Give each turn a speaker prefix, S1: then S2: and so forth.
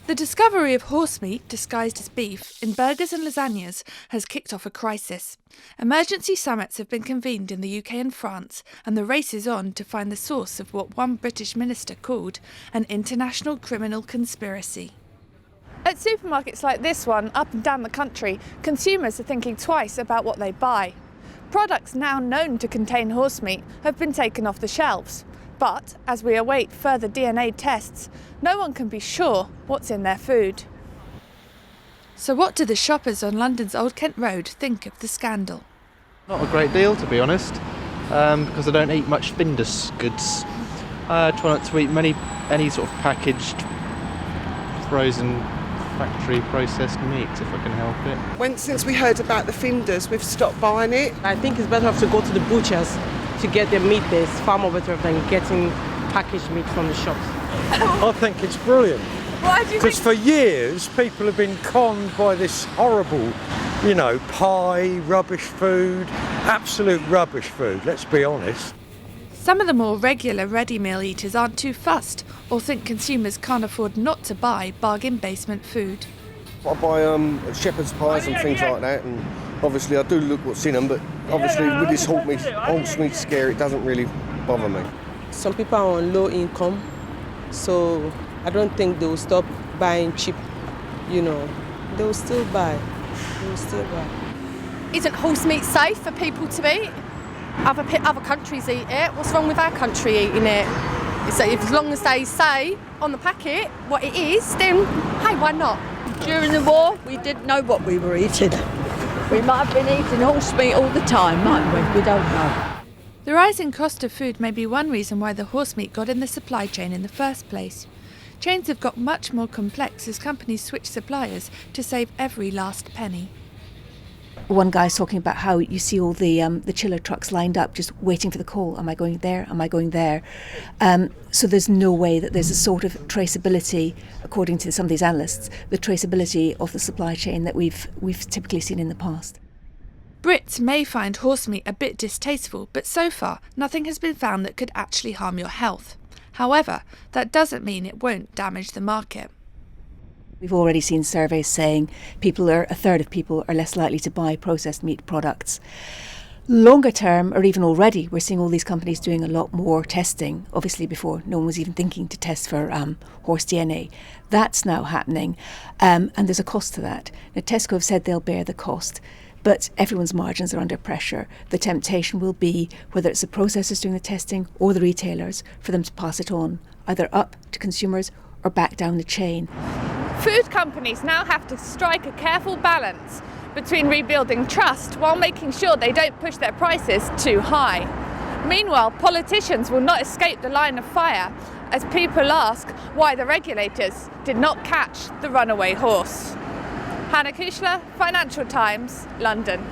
S1: The discovery of horse meat disguised as beef in burgers and lasagnes has kicked off a crisis. Emergency summits have been convened in the UK and France, and the race is on to find the source of what one British minister called an international criminal conspiracy. At supermarkets like this one, up and down the country, consumers are thinking twice about what they buy. Products now known to contain horse meat have been taken off the shelves. But as we await further DNA tests, no one can be sure what's in their food. So what do the shoppers on London's Old Kent Road think of the scandal?
S2: Not a great deal, to be honest, because I don't eat much Findus goods. I try not to eat any sort of packaged, frozen, factory processed meat if I can help it.
S3: Since we heard about the Findus, we've stopped buying it.
S4: I think it's better off to go to the butchers to get their meat there. It's far more better than getting packaged meat from the shops.
S5: I think it's brilliant.
S1: Why do you
S5: Because for years people have been conned by this horrible, pie, rubbish food, absolute rubbish food, let's be honest.
S1: Some of the more regular ready meal eaters aren't too fussed or think consumers can't afford not to buy bargain basement food.
S6: I buy shepherd's pies and things like that, and obviously I do look what's in them, but obviously with this horse meat scare, it doesn't really bother me.
S4: Some people are on low income, so I don't think they will stop buying cheap, They will still buy.
S7: Isn't horse meat safe for people to eat? Other countries eat it. What's wrong with our country eating it? So as long as they say on the packet what it is, then hey, why not?
S8: During the war, we didn't know what we were eating. We might have been eating horse meat all the time, mightn't we? We don't know.
S1: The rising cost of food may be one reason why the horse meat got in the supply chain in the first place. Chains have got much more complex as companies switch suppliers to save every last penny.
S9: One guy's talking about how you see all the chiller trucks lined up just waiting for the call. Am I going there? Am I going there? So there's no way that there's a sort of traceability, according to some of these analysts, the traceability of the supply chain that we've typically seen in the past.
S1: Brits may find horse meat a bit distasteful, but so far nothing has been found that could actually harm your health. However, that doesn't mean it won't damage the market.
S9: We've already seen surveys saying a third of people are less likely to buy processed meat products. Longer term, or even already, we're seeing all these companies doing a lot more testing. Obviously before, no one was even thinking to test for horse DNA. That's now happening, and there's a cost to that. Now, Tesco have said they'll bear the cost, but everyone's margins are under pressure. The temptation will be, whether it's the processors doing the testing or the retailers, for them to pass it on, either up to consumers or back down the chain.
S1: Food companies now have to strike a careful balance between rebuilding trust while making sure they don't push their prices too high. Meanwhile, politicians will not escape the line of fire as people ask why the regulators did not catch the runaway horse. Hannah Kuchler, Financial Times, London.